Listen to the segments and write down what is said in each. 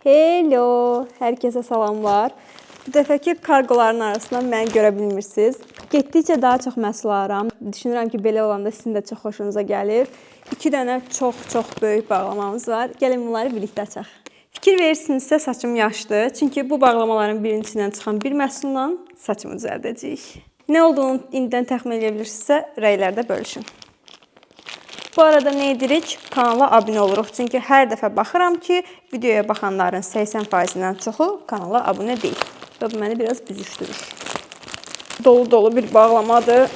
Hello, herkese salamlar. Bu dəfəki kargoların arasından məni görə bilmirsiniz. Getdikcə daha çox məhsul alıram. Düşünürəm ki, belə olanda sizin də çox xoşunuza gəlir. 2 dənə çox böyük bağlamamız var. Gəlin bunları birlikdə açaq. Fikir verirsinizsə saçım yaşdı. Çünki bu bağlamaların birinin içindən çıxan bir məhsulla saçımı düzəldəcəyik. Nə olduğunu indidən təxmin edə bilirsinizsə, rəylərdə bölüşün. Bu arada nə edirik? Kanala abunə oluruq. Çünki hər dəfə baxıram ki, videoya baxanların 80%-dən çoxu kanala abunə deyil. Və bu məni biraz büzüşdürür. Dolu bir bağlamadır.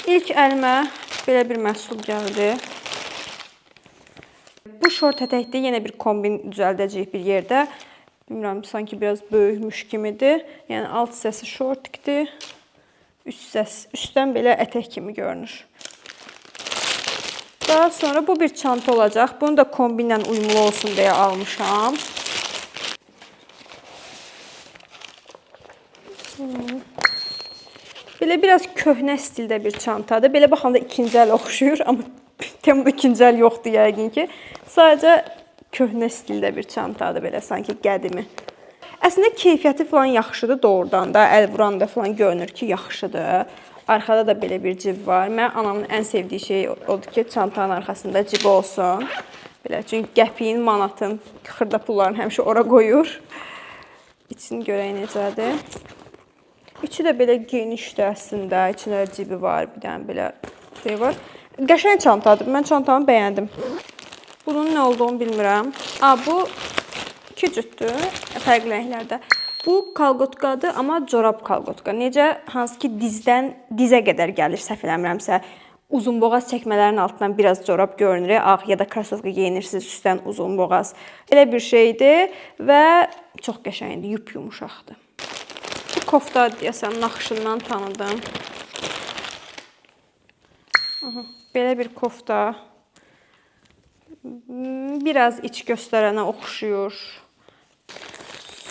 İlk əlimə belə bir məhsul gəldi. Bu şort ətəkdə yenə bir kombin düzəldəcəyik bir yerdə. Bilmirəm, sanki biraz böyükmüş kimidir. Yəni alt hissəsi şortikdir. Üstdən belə ətək kimi görünür. Daha sonra bu bir çanta olacaq. Bunu da kombinlə uyumlu olsun deyə almışam. Belə biraz köhnə stildə bir çantadır. Belə baxanda ikinci əl oxşuyur, amma Temuda ikinci əl yoxdur yəqin ki. Sadəcə köhnə stildə bir çantadır, belə sanki qədimi. Əslində keyfiyyəti falan yaxşıdır doğrudan da. Əl vuranda falan görünür ki, yaxşıdır. Arxada da belə bir cib var. Mən anamın ən sevdiyi şey odur ki, çantanın arxasında cibi olsun. Belə, çünki qəpiyin, manatın, xırda pullarını həmişə ora qoyur. İçini görək necədir. İçi də belə genişdir əslində. İçində cibi var, bir dənə belə şey var. Qəşəng çantadır. Mən çantamı bəyəndim. Bunun nə olduğunu bilmirəm. Bu 2 cütdür, fərqli rənglərdə. Bu kalqotkadır, amma corab kalqotka. Necə? Hansı ki dizdən dizə qədər gəlir, səhv eləmirəmsə. Uzun boğaz çəkmələrin altından biraz corab görünür. Ağ ya da krasovka geyinirsiniz, üstdən uzun boğaz. Elə bir şeydir və çox qəşəngdir, yumuşaqdır. Bu kofta deyəsən naxışından tanıdım. Belə bir kofta. Biraz iç göstərənə oxşuyur.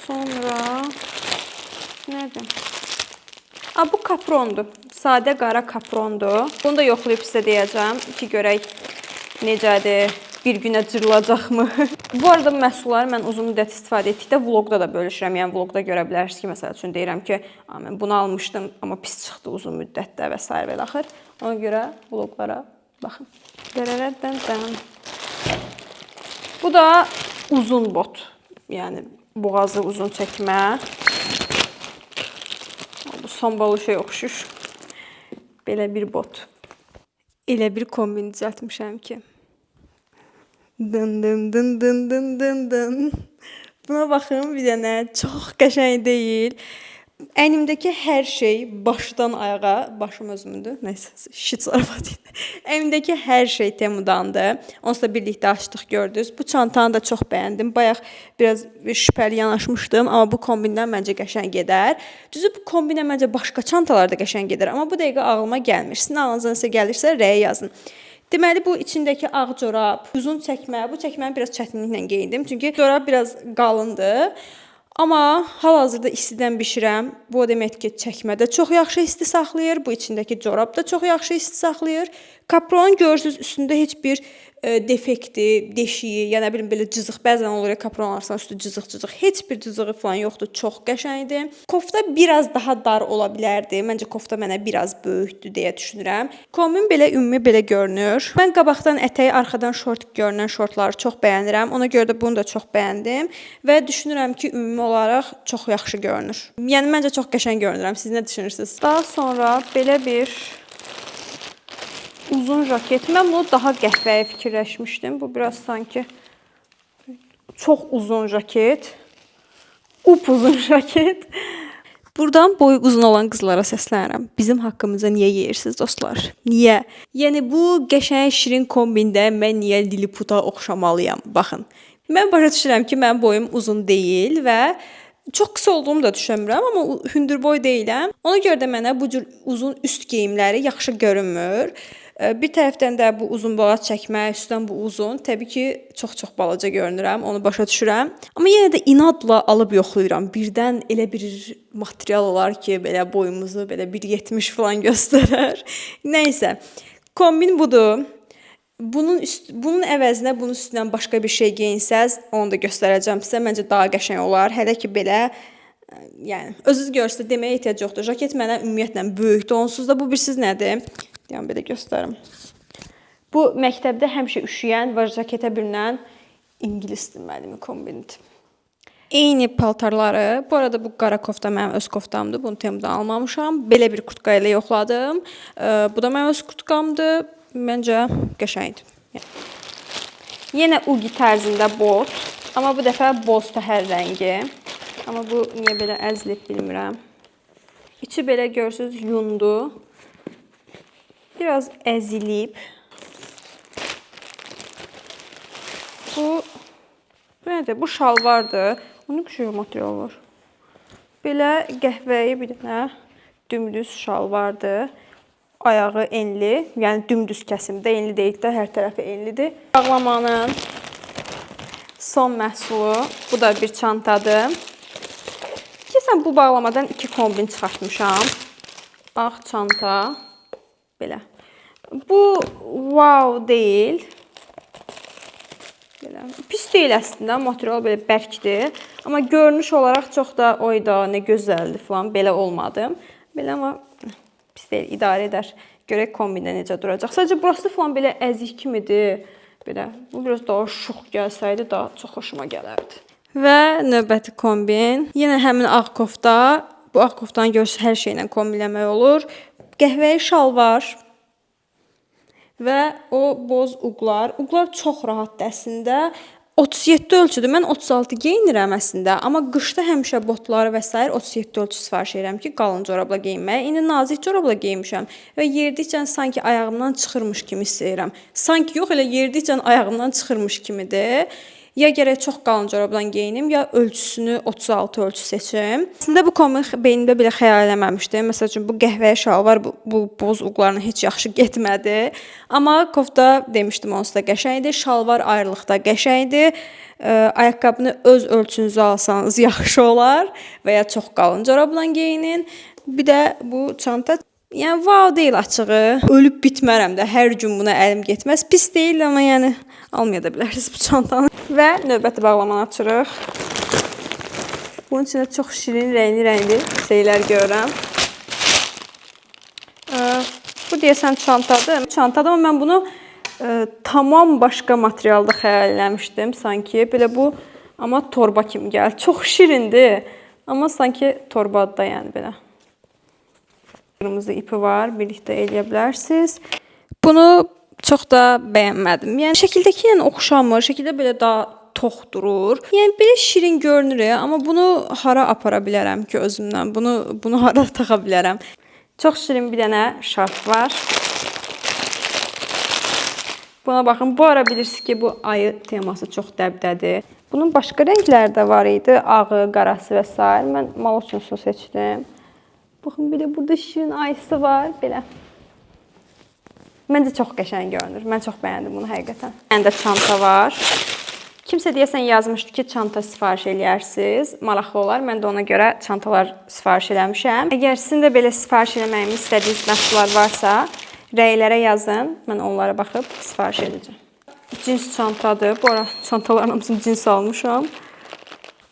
Sonra nədir? Bu kaprondur. Sadə qara kaprondur. Bunu da yoxlayıb sizə deyəcəm ki, görək necədir, bir günə cırılacaqmı? Bu arada məhsulları mən uzun müddət istifadə etdikdə vloqda da bölüşürəm. Yəni vloqda görə bilərsiniz ki, məsəl üçün deyirəm ki, mən bunu almışdım, amma pis çıxdı uzun müddətdə və s. və axır. Ona görə vloqlara baxın. Bu da uzun bot. Yəni boğazı uzun çəkmə. Bu sombalı şey oxşur. Belə bir bot. Elə bir kombin düzəltmişəm ki. Dın dın dın dın dın dın dın. Buna baxın bir dənə. Çox qəşəng deyil. Əynimdəki hər şey başdan ayağa, başım özümdür, nəysə, şit zarafat idi. Əynimdəki hər şey Temudandır. Onsuz da birlikdə açdıq, gördünüz. Bu çantanı da çox bəyəndim. Bayaq biraz şübhəli yanaşmışdım, amma bu kombindən məncə qəşəng gedər. Düzü bu kombinə məncə başqa çantalar da qəşəng gedər, amma bu dəqiqə ağlıma gəlmir. Sizin ağlınıza nəsə gəlirsə, rəyə yazın. Deməli, bu içindəki ağ corab, uzun çəkmə, bu çəkməni biraz çətinliklə geyindim. Çünki corab biraz qalındır. Amma hal-hazırda istidən bişirəm. Bu o deməkdir ki, çəkmə də çox yaxşı isti saxlayır. Bu içindəki corab da çox yaxşı isti saxlayır. Kapron görürsünüz, üstündə heç bir defekti, deşiyi, ya nə bilim belə cızıq. Bəzən olur ya, kapron alırsan üstü cızıq. Heç bir cızığı falan yoxdur. Çox qəşəngdir. Kofta biraz daha dar ola bilərdi. Məncə kofta mənə biraz böyükdür deyə düşünürəm. Kombin belə ümumi belə görünür. Mən qabaqdan ətəyi, arxadan şort görünən şortları çox bəyənirəm. Ona görə də bunu da çox bəyəndim və düşünürəm ki, ümumi olaraq çox yaxşı görünür. Yəni məncə çox qəşəng görünürəm. Siz nə düşünürsünüz? Daha sonra belə bir uzun jaket. Mən bunu daha qəhvəyə fikirləşmişdim. Bu biraz sanki çox uzun jaket. Upuzun jaket. Buradan boyu uzun olan qızlara səslənirəm. Bizim haqqımızda niyə yeyirsiniz dostlar? Niyə? Yəni bu qəşəng şirin kombində mən niyə Liliputa oxşamalıyam? Baxın. Mən başa düşürəm ki, mənim boyum uzun deyil və çox qısa olduğumu da düşünmürəm, amma hündürboy deyiləm. Ona görə də mənə bu cür uzun üst geyimləri yaxşı görünmür. Bir tərəfdən də bu uzun boğaz çəkmə, üstdən bu uzun. Təbii ki, çox balaca görünürəm, onu başa düşürəm. Amma yenə də inadla alıb yoxlayıram. Birdən elə bir material olar ki, belə boyumuzu belə 1.70 falan göstərər. Nəysə, kombin budur. bunun əvəzinə bunun üstündən başqa bir şey geyinsəz, onu da göstərəcəm sizə. Məncə daha qəşəng olar. Hələ ki belə yəni özünüz görürsüz deməyə ehtiyac yoxdur. Jaket mənə ümumiyyətlə böyükdür. Onsuz da bu birsiz nədir? Deyəm belə göstərim. Bu məktəbdə həmişə üşüyən və jaketə bürünən ingilis dili müəllimi kombinidir. Eyni paltarları, bu arada bu qara kofta mənim öz koftamdır. Bunu Temudan almamışam. Belə bir kurtka ilə yoxladım. Bu da mənim öz kurtkamdır. Məncə qəşəngdir. Yenə ugi tərzində bot, amma bu dəfə boz təhər rəngi. Amma bu niyə belə əzilib bilmirəm. İçi belə görürsünüz yundu. Biraz əzilib. Bu nədir? Bu şalvardır. Onun küçük material var. Belə qəhvəyi bir dənə dümdüz şalvardır. Ayağı enli, yəni dümdüz kəsimdə, enli deyil də, hər tərəfi enlidir. Bağlamanın son məhsulu, bu da bir çantadır. Keçən bu bağlamadan 2 kombin çıxartmışam. Ağ çanta, belə. Bu wow deyil. Belə. Pis deyil əslində, material belə bərkdir. Amma görünüş olaraq çox da oyda, nə gözəldir falan, belə olmadı. Belə amma pis deyil, idarə edər. Görək kombində necə duracaq. Sadəcə burası falan belə əzik kimidir. Belə. Bu biraz daha şux gəlsəydi daha çox xoşuma gələrdi. Və növbəti kombin. Yenə həmin ağ kofta. Bu ağ koftanı görürsünüz hər şeylə kombinləmək olur. Qəhvəyi şalvar. Və o boz uqlar. Uqlar çox rahatdır əslində. 37 ölçüdür. Mən 36 geyinirəm əslində. Amma qışda həmişə botları və s. 37 ölçü sifariş edirəm ki, qalın corabla geyinməyə. İndi nazik corabla geyinmişəm. Və yerdikcə sanki ayağımdan çıxırmış kimi istəyirəm. Sanki yox, elə yerdikcə ayağımdan çıxırmış kimidir. Ya gərək çox qalın corabdan geyinim, ya ölçüsünü 36 ölçü seçim. Əslində bu kombin beynimdə belə xəyal eləməmişdim. Məsəl üçün bu qəhvəyi şalvar bu boz uqlarına heç yaxşı getmədi. Amma kofta demişdim onsuz da qəşəngdir. Şalvar ayrılıqda qəşəngdir. Ayaqqabını öz ölçünüzə alsanız yaxşı olar və ya çox qalın corabdan geyinin. Bir də bu çanta yəni wow deyil açığı. Ölüb bitmərəm də. Hər gün buna əlim getməz. Pis deyil, amma yəni almaya da bilərsiniz bu çantanı. Və növbəti bağlamanı açırıq. Bunun içində çox şirin, rəngli şeylər görürəm. Bu deyəsən çantadır. Çantadır, amma mən bunu tamam başqa materialda xəyal eləmişdim sanki. Belə bu, amma torba kimi gəlir. Çox şirindir, amma sanki torbadır da yəni belə. Qırmızı ipi var, birlikdə eləyə bilərsiniz. Bunu çox da bəyənmədim. Yəni şəkildəki ilə oxşamır, şəkildə belə daha tox durur. Yəni belə şirin görünür, amma bunu hara apara bilərəm ki özümdən? Bunu hara taxa bilərəm? Çox şirin bir dənə şarf var. Buna baxın, bu ara bilirsiniz ki, bu ayı teması çox dəbdədir. Bunun başqa rəngləri də var idi, ağı, qarası və s. Mən maloçunsunu seçdim. Baxın, bir də burada şirin ayısı var, belə. Məncə çox qəşəng görünür. Mən çox bəyəndim bunu həqiqətən. Məndə çanta var. Kimsə deyəsən yazmışdı ki, çanta sifariş eləyərsiniz. Maraqlı olar. Mən də ona görə çantalar sifariş eləmişəm. Əgər sizin də belə sifariş eləməyimi istədiyiniz məhsullar varsa, rəylərə yazın. Mən onlara baxıb sifariş edəcəm. Cins çantadır. Bu ara çantaların hamısını cins almışam.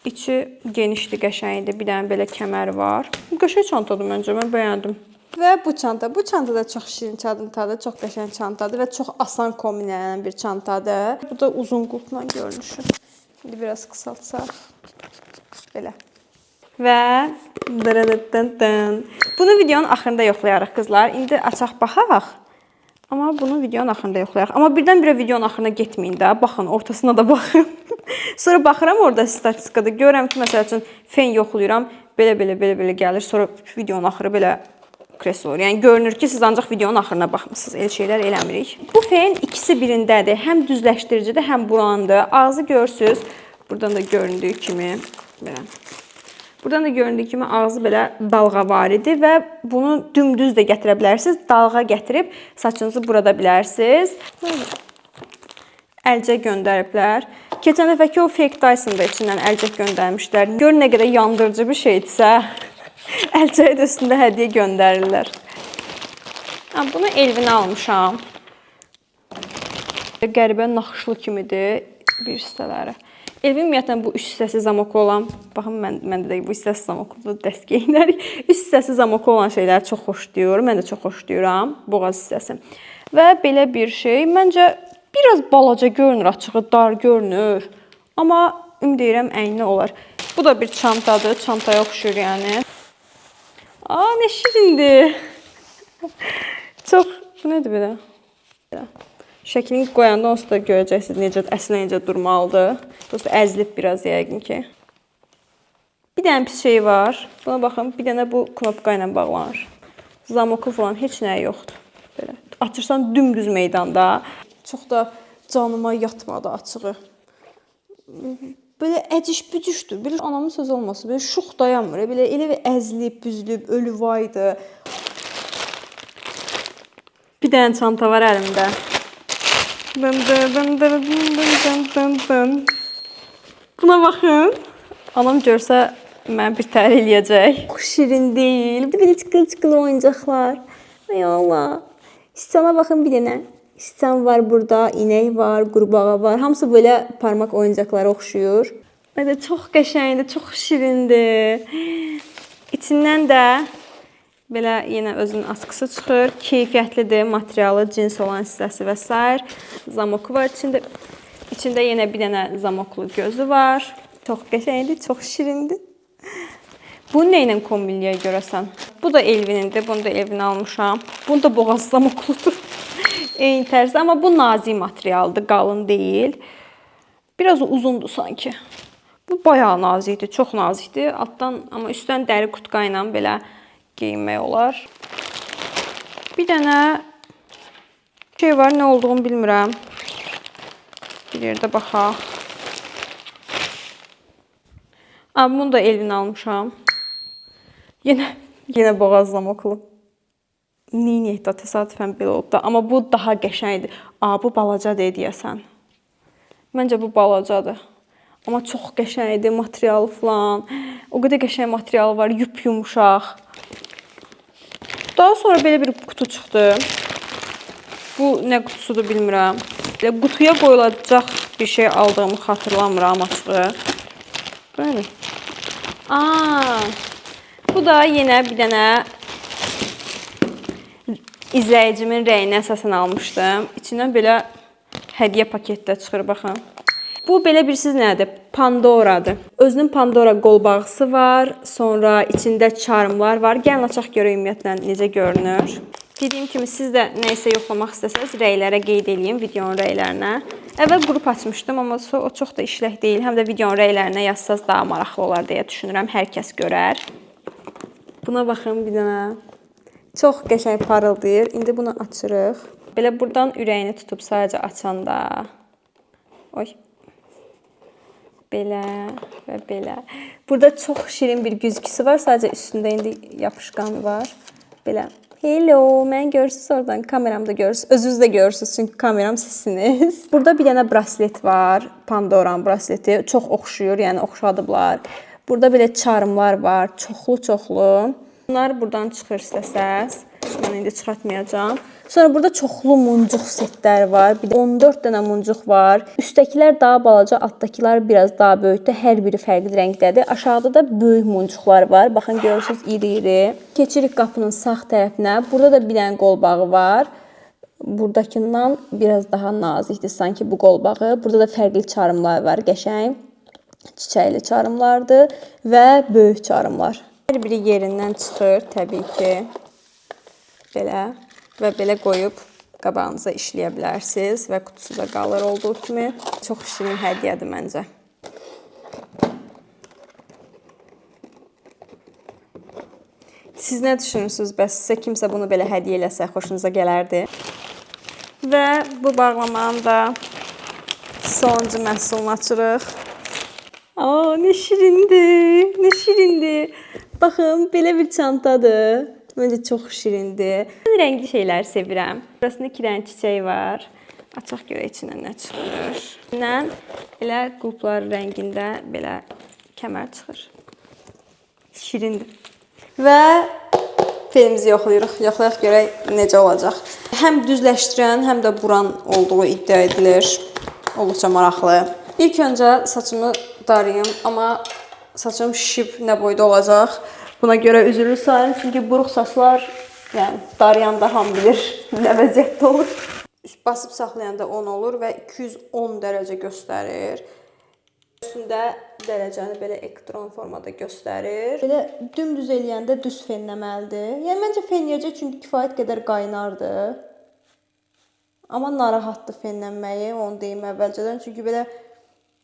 İçi genişdir, qəşəngdir. Bir dənə belə kəmər var. Qəşəng çantadır məncə, mən bəyəndim. Və bu çanta da çox şirin çantadır, çox qəşəng çantadır və çox asan kombinlənən bir çantadır. Bu da uzun qulpla görünüşü. İndi biraz qısaltsaq. Belə. Və bunu videonun axırında yoxlayarıq qızlar. İndi açaq baxaq. Amma bunu videonun axırında yoxlayarıq. Amma birdən-birə videonun axırına getməyin də. Baxın, ortasına da baxın. Sonra baxıram orada statistikada. Görürəm ki, məsəl üçün fen yoxlayıram. Belə gəlir. Sonra videonun axırı belə kres olur. Yəni görünür ki, siz ancaq videonun axırına baxmısınız. Elə şeylər eləmirik. Bu fen ikisi birindədir. Həm düzləşdiricidir, həm bulandır. Ağzı görürsünüz. Buradan da göründüyü kimi belə. Buradan da göründüyü kimi ağzı belə dalğavaridir və bunu dümdüz də gətirə bilərsiniz. Dalğa gətirib saçınızı burada bilərsiniz. Əlcək göndəriblər. Keçən dəfəki o fake Dyson-da içindən əlcək göndərmişlər. Gör nə qədər yandırıcı bir şeydirsə, əlcəyi də üstündə hədiyyə göndərirlər. Bunu Elvinə almışam. Qəribə naxışlı kimidir bir hissələri. Elvin ümumiyyətlə bu üst hissəsi zamoklu olan, baxın məndə də bu hissəsi zamokludur, dəst geyinərik. Üst hissəsi zamoklu olan şeyləri çox xoşlayıram. Mən də çox xoşlayıram boğaz hissəsi. Və belə bir şey, məncə biraz balaca görünür, açığı dar görünür. Amma ümid edirəm əyninə olar. Bu da bir çantadır, çantaya oxşur yəni. Aa, nə şirindir. Çox, bu nədir belə? Şəklini qoyanda onsuz da görəcəksiniz necə, əslində necə durmalıdır. Dolayısıyla əzilib biraz yəqin ki. Bir dənə pis şey var. Buna baxın, bir dənə bu knopka ilə bağlanır. Zamoklu falan heç nəyi yoxdur. Belə. Açırsan dümdüz meydanda. Çox da canıma yatmadı açığı. Belə əcиш-bücüşdür. Belə anamın sözü olmasa, belə şux dayanmır. Belə elə bir əzilib, büzülüb, ölüvaydı. Bir dənə çanta var əlimdə. Buna baxın. Anam görsə mən bir təhər eləyəcək. Çox şirin deyil. Belə çıqıl-çıqıl oyuncaqlar. Ay Allah. Siçana baxın bir dənə. Siçan var burada, inək var, qurbağa var. Hamısı belə parmaq oyuncaqlara oxşuyur. Belə çox qəşəngdir, çox şirindir. İçindən də belə yenə özünün askısı çıxır. Keyfiyyətlidir, materialı, cins olan hissəsi və s. Zamoklu var içində. İçində yenə bir dənə zamoklu gözü var. Çox qəşəngdir, çox şirindir. Bunu nə ilə kombinləyək görəsən? Bu da Elvinindir, bunu da Elvinə almışam. Bunu da boğaz zamokludur. Eyni tərzdə, amma bu nazik materialdır, qalın deyil. Biraz uzundur sanki. Bu bayağı nazikdir, çox nazikdir. Altdan, amma üstdən dəri qutqa ilə belə geyinmək olar. Bir dənə şey var, nə olduğunu bilmirəm. Bir yerdə baxaq. Bunu da Elvinə almışam. Yenə boğaz zamoklu. Neyniyək də təsadüfən belə olub da. Amma bu daha qəşəngdir. Bu balacadır deyəsən. Məncə bu balacadır. Amma çox qəşəngdir, materialı falan. O qədər qəşəng materialı var, yumuşaq. Daha sonra belə bir qutu çıxdı. Bu nə qutusudur bilmirəm. Qutuya qoyulacaq bir şey aldığımı xatırlamıram açığı. Böyle. Bu da yenə bir dənə izləyicimin rəyinə əsasən almışdım. İçindən belə hədiyyə paketdə çıxır, baxın. Bu belə bilirsiniz nədir? Pandoradır. Özünün Pandora qolbağısı var. Sonra içində charmlar var. Gəlin açaq görək ümumiyyətlə necə görünür. Dediyim kimi siz də nə isə yoxlamaq istəsəniz rəylərə qeyd edin videonun rəylərinə. Əvvəl qrup açmışdım, amma o çox da işlək deyil. Həm də videonun rəylərinə yazsaz daha maraqlı olar deyə düşünürəm. Hər kəs görər. Buna baxın bir dənə. Çox qəşəng parıldayır. İndi bunu açırıq. Belə buradan ürəyini tutub sadəcə açanda. Oy. Belə və belə. Burada çox şirin bir güzgüsü var. Sadəcə üstündə indi yapışqan var. Belə. Hello, mən görürsünüz oradan. Kameramda görürsünüz. Özünüz də görürsünüz. Çünki kameram sizsiniz. Burada bir dənə braslet var. Pandoran brasleti. Çox oxşuyur. Yəni oxşadıblar. Burada belə charmlar var. Çoxlu. Bunlar buradan çıxır istəsəz. Mən indi çıxartmayacağım. Sonra burada çoxlu muncuq setlər var. Bir də 14 dənə muncuq var. Üstdəkilər daha balaca, altdakılar biraz daha böyükdür. Hər biri fərqli rəngdədir. Aşağıda da böyük muncuqlar var. Baxın görürsünüz iri-iri. Keçirik qapının sağ tərəfinə. Burada da bir dənə qolbağı var. Buradakından biraz daha nazikdir sanki bu qolbağı. Burada da fərqli charmlar var, qəşəng. Çiçəkli charmlardır və böyük charmlar. Hər biri yerindən çıxır təbii ki. Belə və belə qoyub qabağınıza işləyə bilərsiniz və qutusu da qalır olduğu kimi. Çox şirin hədiyyədir məncə. Siz nə düşünürsünüz? Bəs sizə kimsə bunu belə hədiyyə eləsə xoşunuza gələrdi? Və bu bağlamanın da sonuncu məhsulunu açırıq. Nə şirindir, nə şirindir. Baxın, belə bir çantadır. Məncə çox şirindir. Mən rəngli şeyləri sevirəm. Burasında 2 dənə çiçək var. Açaq görək içindən nə çıxır. İçindən elə qulplar rəngində belə kəmər çıxır. Şirindir. Və filmimizi yoxlayırıq. Yoxlayaq görək necə olacaq. həm düzləşdirən, həm də buran olduğu iddia edilir. Olduqca maraqlı. İlk öncə saçımı darayım, amma saçım şişib nə boyda olacaq. Buna görə üzrlü sayın, çünki buruq saçlar, yəni darayanda hamı bilir nə vəziyyətdə olur. Basıb saxlayanda 10 olur və 210 dərəcə göstərir. Üstündə dərəcəni belə elektron formada göstərir. Belə dümdüz eləyəndə düz fenləməlidir. Yəni məncə fenləyəcək, çünki kifayət qədər qaynardı. Amma narahatdır fenlənməyi, onu deyim əvvəlcədən. Çünki belə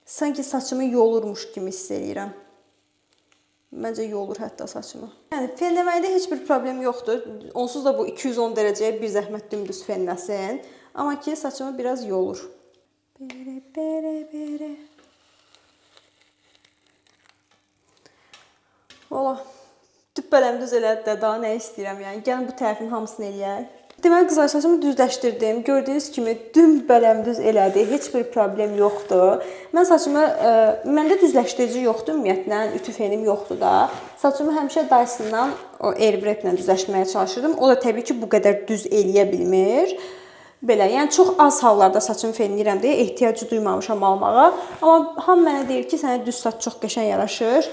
sanki saçımı yolurmuş kimi hiss edirəm. Məncə yolur hətta saçımı. Yəni fenləməkdə heç bir problem yoxdur. Onsuz da bu 210 dərəcəyə bir zəhmət dümdüz fenləsin. Amma ki saçımı biraz yolur. Valla düppələm-düz elədi də, daha nə istəyirəm yəni. Gəlin bu tərəfin hamısını eləyək. Deməli qızlar, saçımı düzləşdirdim. Gördüyünüz kimi düppələm-düz elədi. Heç bir problem yoxdur. Mən saçımı, məndə düzləşdirici yoxdur ümumiyyətlə, ütü fenim yoxdur da. Saçımı həmişə Dyson'dan o Airwrap ilə düzləşdirməyə çalışırdım. O da təbii ki bu qədər düz eləyə bilmir. Belə, yəni çox az hallarda saçımı fenləyirəm deyə ehtiyacı duymamışam almağa. Amma hamı mənə deyir ki, sənə düz saç çox qəşəng yaraşır.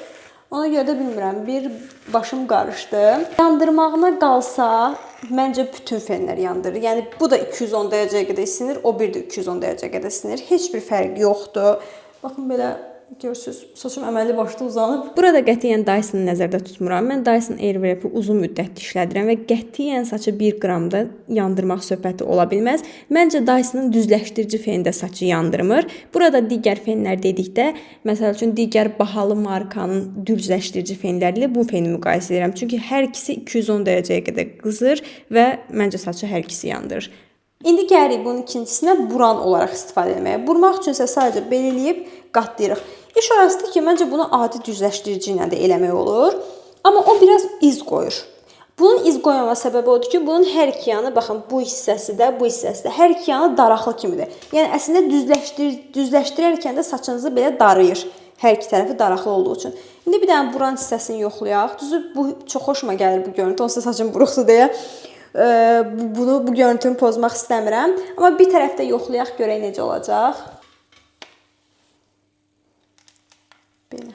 Ona görə də bilmirəm, bir başım qarışdı. Yandırmağına qalsa, məncə bütün fenlər yandırır. Yəni bu da 210 dərəcəyə qədər isinir, o bir də 210 dərəcəyə qədər isinir. Heç bir fərqi yoxdur. Baxın belə görürsüz, saçım əməlli başlı uzanıb. Burada qətiyyən Dyson-ı nəzərdə tutmuram. Mən Dyson Airwrap-ı uzun müddətli işlədirəm və qətiyyən saçı 1 qramda yandırmaq söhbəti ola bilməz. Məncə Dyson-ın düzləşdirici feni də saçı yandırmır. Burada digər fenlər dedikdə, məsəl üçün digər bahalı markanın düzləşdirici fenləri ilə bu feni müqayisə edirəm. Çünki hər ikisi 210 dərəcəyə qədər qızır və məncə saçı hər ikisi yandırır. İndi gəlirik bunun ikincisinə buran olaraq istifadə etməyə. Burmaq üçün isə sadəcə belə eləyib qatlayırıq. İş orasıdır ki, məncə bunu adi düzləşdirici ilə də eləmək olur. Amma o biraz iz qoyur. Bunun iz qoymama səbəbi odur ki, bunun hər iki yanı, baxın, bu hissəsi də, bu hissəsi də, hər iki yanı daraqlı kimidir. Yəni əslində düzləşdirərkən də saçınızı belə darayır. Hər iki tərəfi daraqlı olduğu üçün. İndi bir dənə buran hissəsini yoxlayaq. Düzü bu çox xoşuma gəlir bu görüntü. Onsuz da saçım buruqdur deyə bu görüntünü pozmaq istəmirəm. Amma bir tərəfdə yoxlayaq, görək necə olacaq. Belə.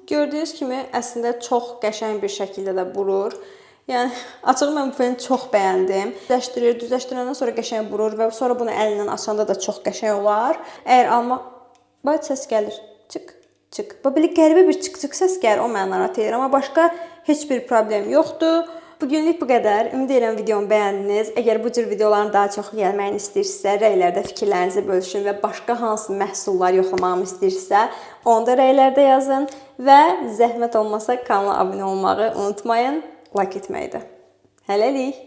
Gördüyünüz kimi əslində çox qəşəng bir şəkildə də burur. Yəni açığı mən bu feni çox bəyəndim. Düzləşdirəndən sonra qəşəng burur və sonra bunu əlinlə açanda da çox qəşəng olar. Əgər almaq... Bax, səs gəlir. Çık, çık. Belə qəribə bir çık-çık səs gəlir, o mənə narahat edir. Amma başqa heç bir problem yoxdur. Bugünlük bu qədər. Ümid edirəm videomu bəyəndiniz. Əgər bu cür videoların daha çox gəlməyini istəyirsinizsə, rəylərdə fikirlərinizi bölüşün və başqa hansı məhsullar yoxlamağımı istəyirsinizsə, onu da rəylərdə yazın və zəhmət olmasa kanala abunə olmağı unutmayın. Like etməyi də. Hələlik.